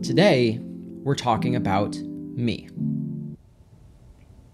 Today, we're talking about me.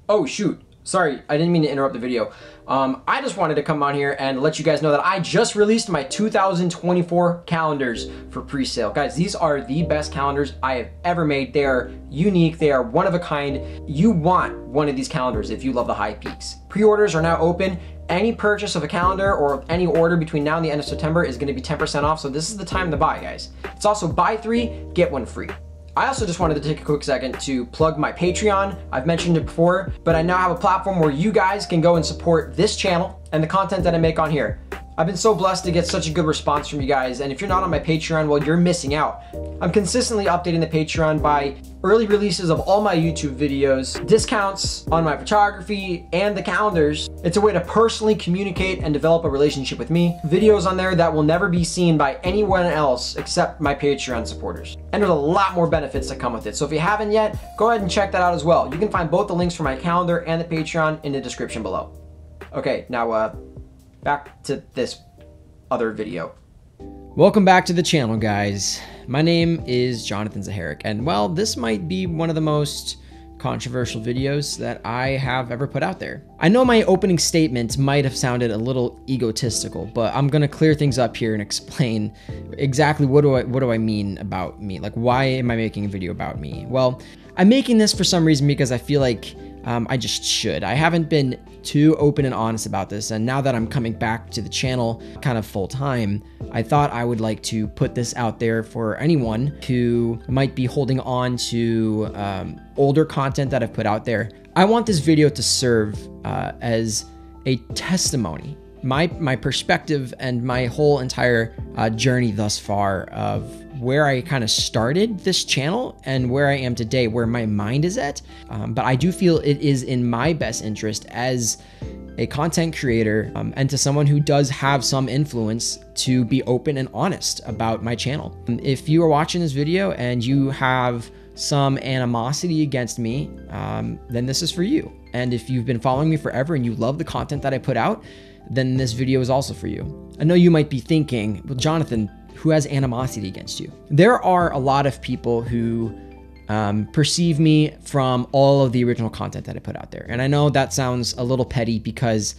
Oh shoot, sorry, I didn't mean to interrupt the video. I just wanted to come on here and let you guys know that I just released my 2024 calendars for pre-sale. Guys, these are the best calendars I have ever made. They are unique, they are one of a kind. You want one of these calendars if you love the high peaks. Pre-orders are now open. Any purchase of a calendar or any order between now and the end of September is gonna be 10% off, so this is the time to buy, guys. It's also buy 3, get 1 free. I also just wanted to take a quick second to plug my Patreon. I've mentioned it before, but I now have a platform where you guys can go and support this channel and the content that I make on here. I've been so blessed to get such a good response from you guys, and if you're not on my Patreon, well, you're missing out. I'm consistently updating the Patreon by early releases of all my YouTube videos, discounts on my photography, and the calendars. It's a way to personally communicate and develop a relationship with me. Videos on there that will never be seen by anyone else except my Patreon supporters. And there's a lot more benefits that come with it. So if you haven't yet, go ahead and check that out as well. You can find both the links for my calendar and the Patreon in the description below. Okay, now back to this other video. Welcome back to the channel, guys. My name is Jonathan Zaharek, and well, this might be one of the most controversial videos that I have ever put out there. I know my opening statement might have sounded a little egotistical, but I'm gonna clear things up here and explain exactly what do I mean about me. Like, why am I making a video about me? Well, I'm making this for some reason because I feel like I just should. I haven't been too open and honest about this, and now that I'm coming back to the channel kind of full time, I thought I would like to put this out there for anyone who might be holding on to older content that I've put out there. I want this video to serve as a testimony, my perspective and my whole entire journey thus far of where I kind of started this channel and where I am today, where my mind is at. But I do feel it is in my best interest as a content creator and to someone who does have some influence to be open and honest about my channel. If you are watching this video and you have some animosity against me, then this is for you. And if you've been following me forever and you love the content that I put out, then this video is also for you. I know you might be thinking, well, Jonathan, who has animosity against you? There are a lot of people who perceive me from all of the original content that I put out there. And I know that sounds a little petty because,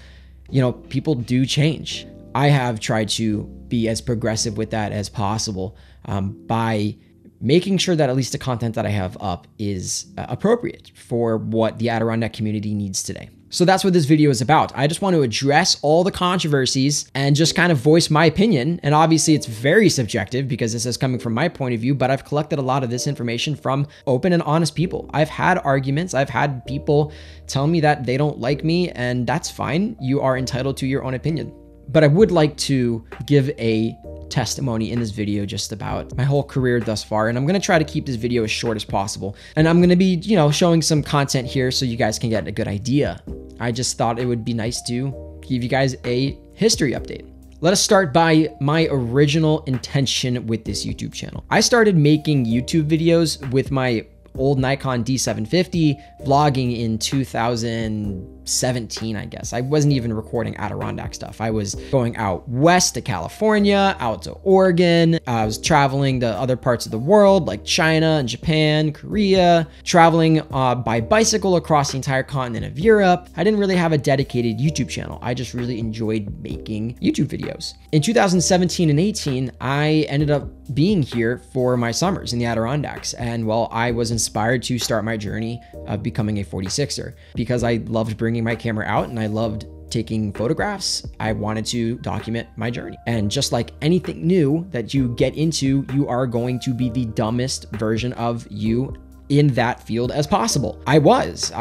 you know, people do change. I have tried to be as progressive with that as possible by making sure that at least the content that I have up is appropriate for what the Adirondack community needs today. So that's what this video is about. I just want to address all the controversies and just kind of voice my opinion. And obviously it's very subjective because this is coming from my point of view, but I've collected a lot of this information from open and honest people. I've had arguments. I've had people tell me that they don't like me, and that's fine. You are entitled to your own opinion. But I would like to give a testimony in this video just about my whole career thus far, and I'm gonna try to keep this video as short as possible. And I'm gonna be, you know, showing some content here so you guys can get a good idea. I just thought it would be nice to give you guys a history update. Let us start by my original intention with this YouTube channel. I started making YouTube videos with my old Nikon D750, vlogging in 2017, I guess. I wasn't even recording Adirondack stuff. I was going out west to California, out to Oregon. I was traveling to other parts of the world like China and Japan, Korea, traveling by bicycle across the entire continent of Europe. I didn't really have a dedicated YouTube channel. I just really enjoyed making YouTube videos. In 2017 and 18, I ended up being here for my summers in the Adirondacks. And well, I was inspired to start my journey of becoming a 46er because I loved bringing my camera out and I loved taking photographs. I wanted to document my journey. And just like anything new that you get into, you are going to be the dumbest version of you in that field as possible. I was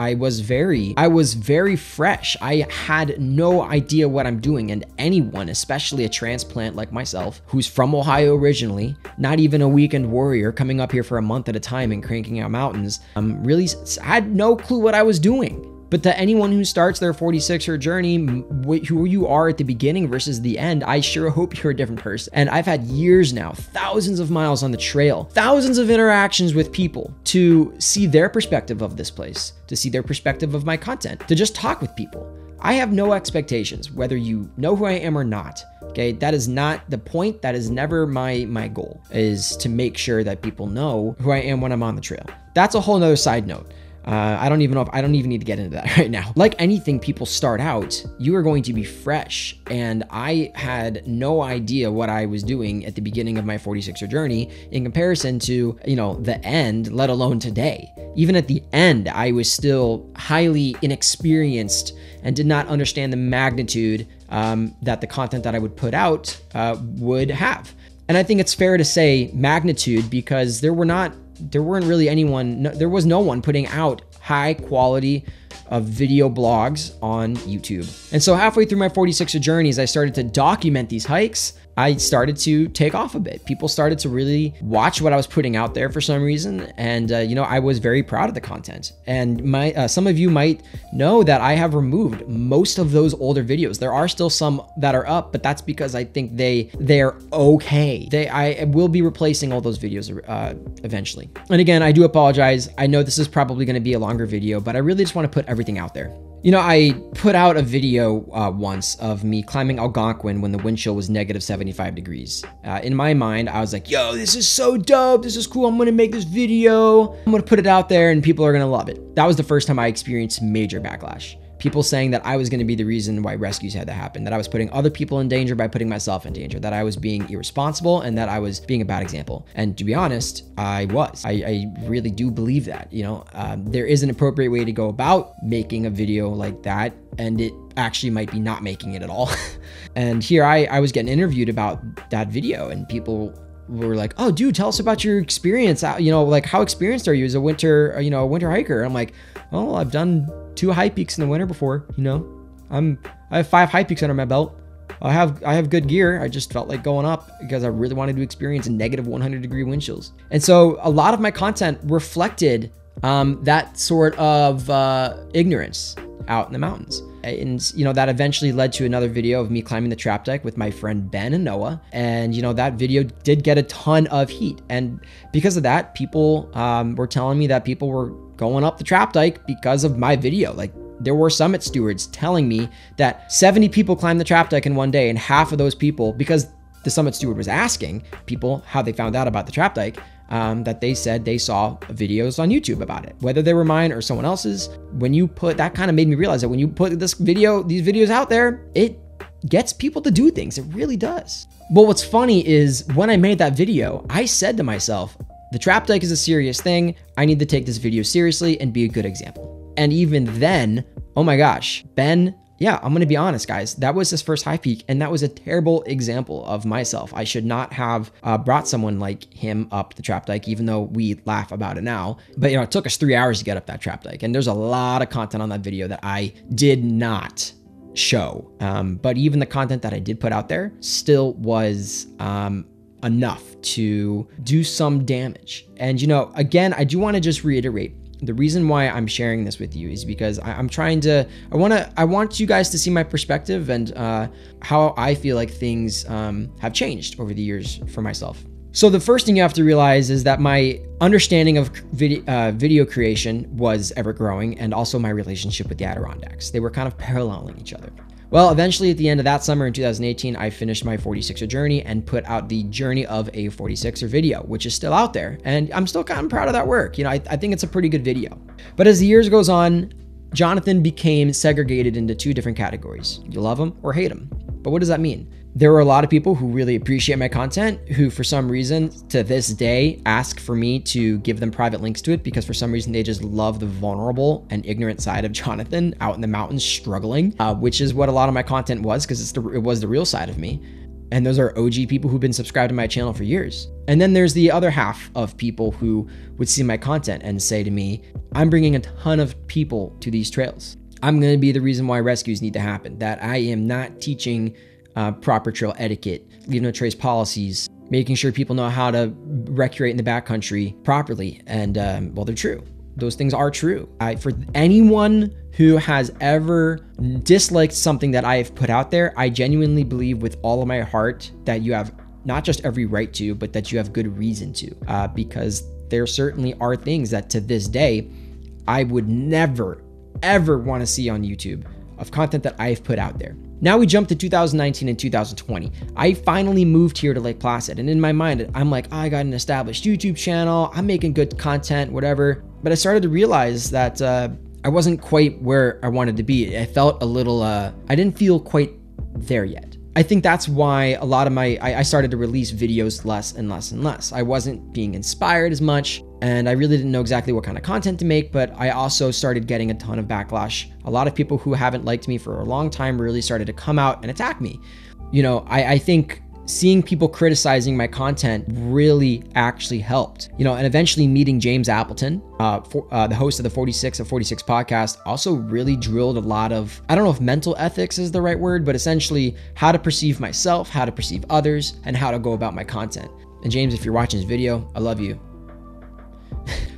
very fresh. I had no idea what I'm doing, and anyone, especially a transplant like myself, who's from Ohio originally, not even a weekend warrior coming up here for a month at a time and cranking out mountains, really had no clue what I was doing. But to anyone who starts their 46er journey, who you are at the beginning versus the end, I sure hope you're a different person. And I've had years now, thousands of miles on the trail, thousands of interactions with people to see their perspective of this place, to see their perspective of my content, to just talk with people. I have no expectations, whether you know who I am or not. Okay, that is not the point. That is never my goal, is to make sure that people know who I am when I'm on the trail. That's a whole nother side note. I don't even need to get into that right now. Like anything, people start out, you are going to be fresh. And I had no idea what I was doing at the beginning of my 46er journey in comparison to, the end, let alone today. Even at the end, I was still highly inexperienced and did not understand the magnitude that the content that I would put out would have. And I think it's fair to say magnitude, because there was no one putting out high quality of video blogs on YouTube. And so halfway through my 46er journey, as I started to document these hikes, I started to take off a bit. People started to really watch what I was putting out there for some reason. And, I was very proud of the content. And some of you might know that I have removed most of those older videos. There are still some that are up, but that's because I think they're okay. I will be replacing all those videos eventually. And again, I do apologize. I know this is probably going to be a longer video, but I really just want to put everything out there. I put out a video once of me climbing Algonquin when the wind chill was negative 75 degrees. In my mind, I was like, yo, this is so dope. This is cool. I'm going to make this video. I'm going to put it out there and people are going to love it. That was the first time I experienced major backlash. People saying that I was going to be the reason why rescues had to happen, that I was putting other people in danger by putting myself in danger, that I was being irresponsible, and that I was being a bad example. And to be honest, I was. I really do believe that. There is an appropriate way to go about making a video like that, and it actually might be not making it at all. And here I was getting interviewed about that video, and people were like, oh, dude, tell us about your experience. Like, how experienced are you as a winter hiker? I'm like, well, I've done 2 high peaks in the winter before. I have 5 high peaks under my belt. I have good gear. I just felt like going up because I really wanted to experience negative 100-degree wind chills. And so a lot of my content reflected that sort of ignorance out in the mountains. And, that eventually led to another video of me climbing the trap deck with my friend Ben and Noah. And, that video did get a ton of heat. And because of that, people were telling me that people were going up the trap dike because of my video. Like, there were summit stewards telling me that 70 people climbed the trap deck in one day, and half of those people, because the summit steward was asking people how they found out about the trap dike, that they said they saw videos on YouTube about it, whether they were mine or someone else's. That kind of made me realize that when you put these videos out there, it gets people to do things. It really does. But what's funny is when I made that video, I said to myself, the trap dike is a serious thing. I need to take this video seriously and be a good example. And even then, oh my gosh, Ben, yeah, I'm going to be honest, guys. That was his first high peak, and that was a terrible example of myself. I should not have brought someone like him up the trap dike, even though we laugh about it now. But, it took us 3 hours to get up that trap dike, and there's a lot of content on that video that I did not show. But even the content that I did put out there still was enough to do some damage. And, again, I do want to just reiterate, the reason why I'm sharing this with you is because I want you guys to see my perspective and how I feel like things have changed over the years for myself. So the first thing you have to realize is that my understanding of video creation was ever growing, and also my relationship with the Adirondacks. They were kind of paralleling each other. Well, eventually at the end of that summer in 2018, I finished my 46er journey and put out the Journey of a 46er video, which is still out there. And I'm still kind of proud of that work. I think it's a pretty good video. But as the years goes on, Jonathan became segregated into 2 different categories. You love him or hate him. But what does that mean? There were a lot of people who really appreciate my content who, for some reason, to this day, ask for me to give them private links to it because for some reason they just love the vulnerable and ignorant side of Jonathan out in the mountains struggling, which is what a lot of my content was, because it was the real side of me. And those are OG people who've been subscribed to my channel for years. And then there's the other half of people who would see my content and say to me, I'm bringing a ton of people to these trails. I'm going to be the reason why rescues need to happen, that I am not teaching proper trail etiquette, leave no trace policies, making sure people know how to recreate in the backcountry properly. And well, they're true. Those things are true. For anyone who has ever disliked something that I have put out there, I genuinely believe with all of my heart that you have not just every right to, but that you have good reason to, because there certainly are things that to this day, I would never, ever want to see on YouTube of content that I've put out there. Now we jump to 2019 and 2020. I finally moved here to Lake Placid, and in my mind, I'm like, oh, I got an established YouTube channel, I'm making good content, whatever. But I started to realize that I wasn't quite where I wanted to be. I felt a little, I didn't feel quite there yet. I think that's why a lot of I started to release videos less and less and less. I wasn't being inspired as much, and I really didn't know exactly what kind of content to make, but I also started getting a ton of backlash. A lot of people who haven't liked me for a long time really started to come out and attack me. You know, I think seeing people criticizing my content really actually helped, you know, and eventually meeting James Appleton, the host of the 46 of 46 podcast, also really drilled a lot of, I don't know if mental ethics is the right word, but essentially how to perceive myself, how to perceive others, and how to go about my content. And James, if you're watching this video, I love you.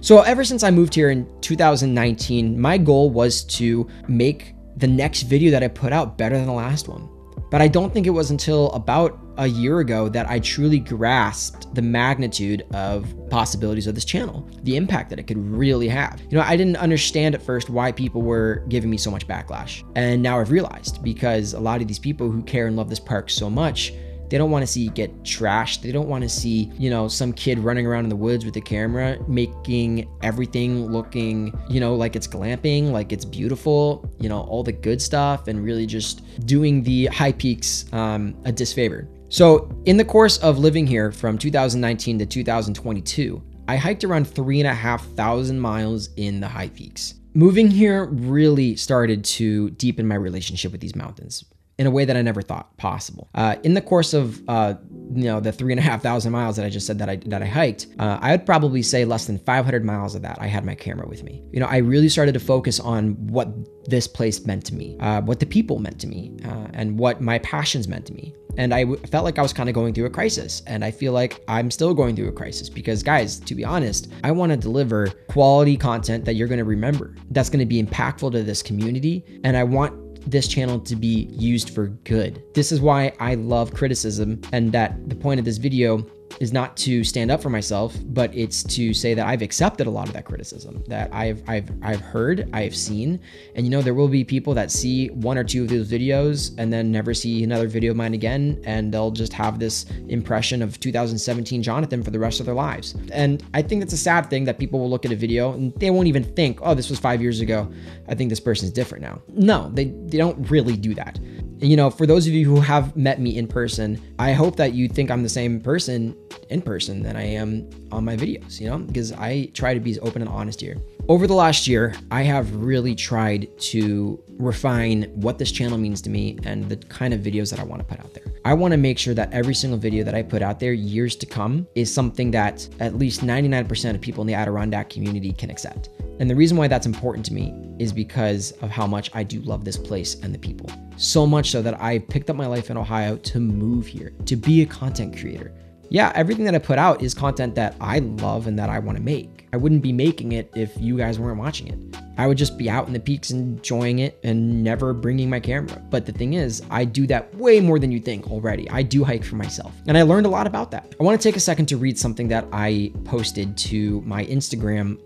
So ever since I moved here in 2019, my goal was to make the next video that I put out better than the last one. But I don't think it was until about a year ago that I truly grasped the magnitude of possibilities of this channel, the impact that it could really have. You know, I didn't understand at first why people were giving me so much backlash. And now I've realized, because a lot of these people who care and love this park so much, they don't want to see you get trashed. They don't want to see, you know, some kid running around in the woods with a camera, making everything looking, you know, like it's glamping, like it's beautiful, you know, all the good stuff, and really just doing the high peaks a disfavor. So in the course of living here from 2019 to 2022, I hiked around 3,500 miles in the high peaks. Moving here really started to deepen my relationship with these mountains in a way that I never thought possible. In the course of you know, the 3,500 miles that I just said that I hiked, I would probably say less than 500 miles of that I had my camera with me. You know, I really started to focus on what this place meant to me, what the people meant to me, and what my passions meant to me. And I felt like I was kind of going through a crisis, and I feel like I'm still going through a crisis because, guys, to be honest, I want to deliver quality content that you're going to remember, that's going to be impactful to this community, and I want this channel to be used for good. This is why I love criticism, and that the point of this video is not to stand up for myself, but it's to say that I've accepted a lot of that criticism that I've heard, I've seen. And you know, there will be people that see one or two of those videos and then never see another video of mine again, and they'll just have this impression of 2017 Jonathan for the rest of their lives. And I think that's a sad thing, that people will look at a video and they won't even think, oh, this was 5 years ago, I think this person's different now. No, they don't really do that. You know, for those of you who have met me in person, I hope that you think I'm the same person in person than I am on my videos, you know, because I try to be as open and honest here. Over the last year, I have really tried to refine what this channel means to me and the kind of videos that I want to put out there. I want to make sure that every single video that I put out there years to come is something that at least 99% of people in the Adirondack community can accept. And the reason why that's important to me is because of how much I do love this place and the people. So much so that I picked up my life in Ohio to move here, to be a content creator. Yeah, everything that I put out is content that I love and that I want to make. I wouldn't be making it if you guys weren't watching it. I would just be out in the peaks enjoying it and never bringing my camera. But the thing is, I do that way more than you think already. I do hike for myself, and I learned a lot about that. I want to take a second to read something that I posted to my Instagram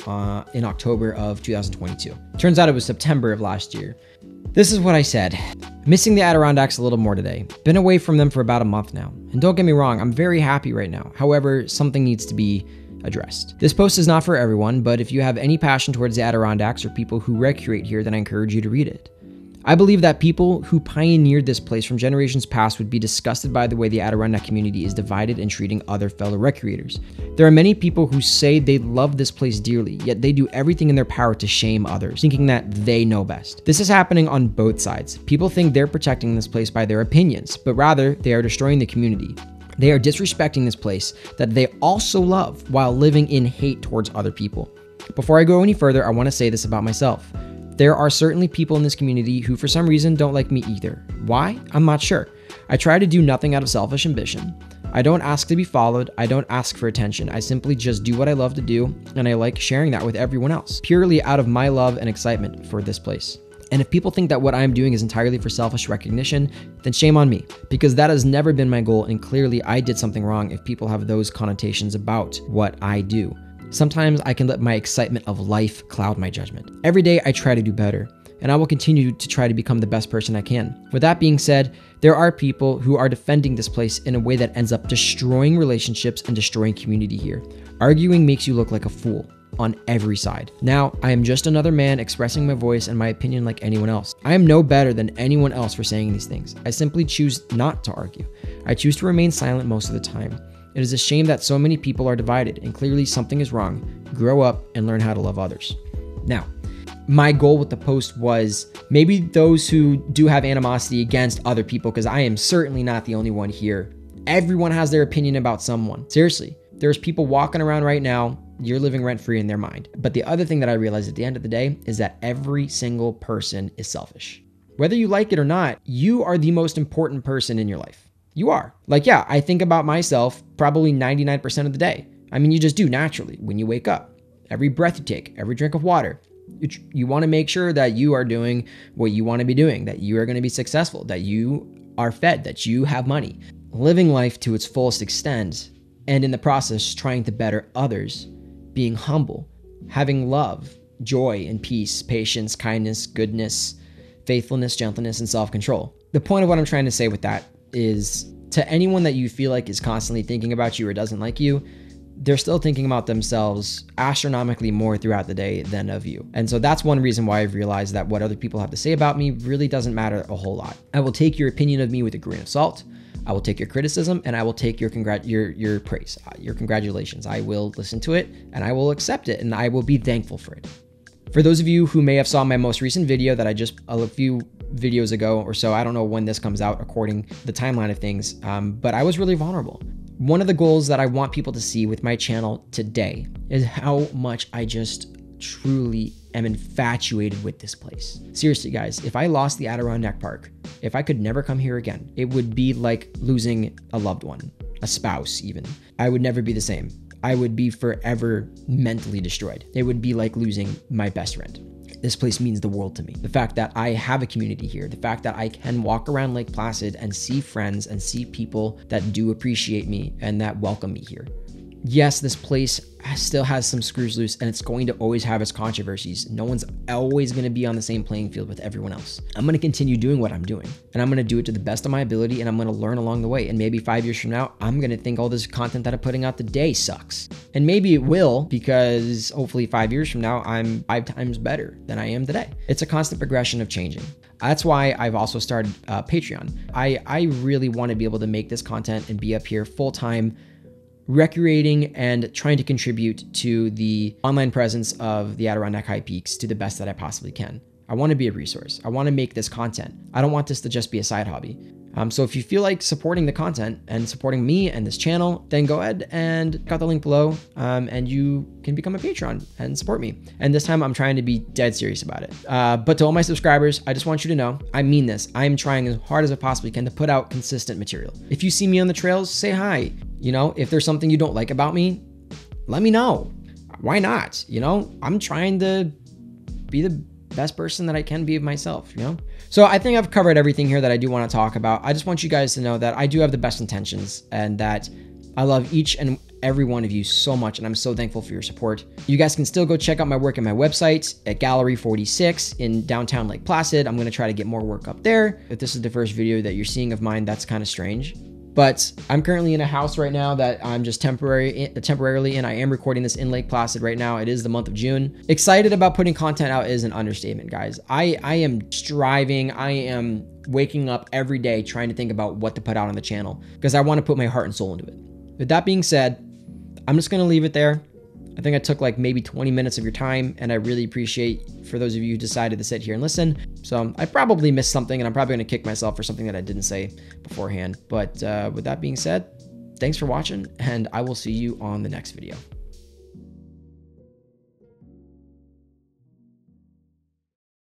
in October of 2022. Turns out it was September of last year. This is what I said. Missing the Adirondacks a little more today. Been away from them for about a month now. And don't get me wrong, I'm very happy right now. However, something needs to be addressed. This post is not for everyone, but if you have any passion towards the Adirondacks or people who recreate here, then I encourage you to read it. I believe that people who pioneered this place from generations past would be disgusted by the way the Adirondack community is divided in treating other fellow recreators. There are many people who say they love this place dearly, yet they do everything in their power to shame others, thinking that they know best. This is happening on both sides. People think they're protecting this place by their opinions, but rather they are destroying the community. They are disrespecting this place that they also love while living in hate towards other people. Before I go any further, I want to say this about myself. There are certainly people in this community who for some reason don't like me either. Why? I'm not sure. I try to do nothing out of selfish ambition. I don't ask to be followed. I don't ask for attention. I simply just do what I love to do, and I like sharing that with everyone else, purely out of my love and excitement for this place. And if people think that what I'm doing is entirely for selfish recognition, then shame on me, because that has never been my goal, and clearly I did something wrong if people have those connotations about what I do. Sometimes I can let my excitement of life cloud my judgment. Every day I try to do better. and I will continue to try to become the best person I can. With that being said, there are people who are defending this place in a way that ends up destroying relationships and destroying community here. Arguing makes you look like a fool on every side. Now, I am just another man expressing my voice and my opinion like anyone else. I am no better than anyone else for saying these things. I simply choose not to argue. I choose to remain silent most of the time. It is a shame that so many people are divided, and clearly something is wrong. Grow up and learn how to love others. Now, my goal with the post was maybe those who do have animosity against other people, because I am certainly not the only one here. Everyone has their opinion about someone. Seriously, there's people walking around right now, you're living rent-free in their mind. But the other thing that I realized at the end of the day is that every single person is selfish. Whether you like it or not, you are the most important person in your life. You are. Like, yeah, I think about myself probably 99% of the day. I mean, you just do naturally when you wake up. Every breath you take, every drink of water, you want to make sure that you are doing what you want to be doing, that you are going to be successful, that you are fed, that you have money. Living life to its fullest extent, and in the process, trying to better others, being humble, having love, joy and peace, patience, kindness, goodness, faithfulness, gentleness, and self-control. The point of what I'm trying to say with that is, to anyone that you feel like is constantly thinking about you or doesn't like you, they're still thinking about themselves astronomically more throughout the day than of you. And so that's one reason why I've realized that what other people have to say about me really doesn't matter a whole lot. I will take your opinion of me with a grain of salt. I will take your criticism, and I will take your praise, your congratulations. I will listen to it and I will accept it, and I will be thankful for it. For those of you who may have saw my most recent video that I just a few videos ago or so, I don't know when this comes out according to the timeline of things, but I was really vulnerable. One of the goals that I want people to see with my channel today is how much I just truly am infatuated with this place. Seriously, guys, if I lost the Adirondack Park, if I could never come here again, it would be like losing a loved one, a spouse even. I would never be the same. I would be forever mentally destroyed. It would be like losing my best friend. This place means the world to me. The fact that I have a community here, the fact that I can walk around Lake Placid and see friends and see people that do appreciate me and that welcome me here. Yes, this place still has some screws loose, and it's going to always have its controversies. No one's always going to be on the same playing field with everyone else. I'm going to continue doing what I'm doing, and I'm going to do it to the best of my ability, and I'm going to learn along the way. And maybe 5 years from now, I'm going to think all this content that I'm putting out today sucks. And maybe it will, because hopefully 5 years from now, I'm 5 times better than I am today. It's a constant progression of changing. That's why I've also started Patreon. I really want to be able to make this content and be up here full-time, recreating and trying to contribute to the online presence of the Adirondack High Peaks to the best that I possibly can. I want to be a resource. I want to make this content. I don't want this to just be a side hobby. So if you feel like supporting the content and supporting me and this channel, then go ahead and check out the link below, and you can become a patron and support me. And this time I'm trying to be dead serious about it. But to all my subscribers, I just want you to know, I mean this. I'm trying as hard as I possibly can to put out consistent material. If you see me on the trails, say hi. You know, if there's something you don't like about me, let me know. Why not? You know, I'm trying to be the best person that I can be of myself, you know? So I think I've covered everything here that I do want to talk about. I just want you guys to know that I do have the best intentions and that I love each and every one of you so much, and I'm so thankful for your support. You guys can still go check out my work at my website at Gallery 46 in downtown Lake Placid. I'm going to try to get more work up there. If this is the first video that you're seeing of mine, that's kind of strange. But I'm currently in a house right now that I'm just temporarily in. I am recording this in Lake Placid right now. It is the month of June. Excited about putting content out is an understatement, guys. I am striving. I am waking up every day trying to think about what to put out on the channel because I want to put my heart and soul into it. With that being said, I'm just going to leave it there. I think I took like maybe 20 minutes of your time, and I really appreciate for those of you who decided to sit here and listen. So I probably missed something, and I'm probably going to kick myself for something that I didn't say beforehand. But with that being said, thanks for watching, and I will see you on the next video.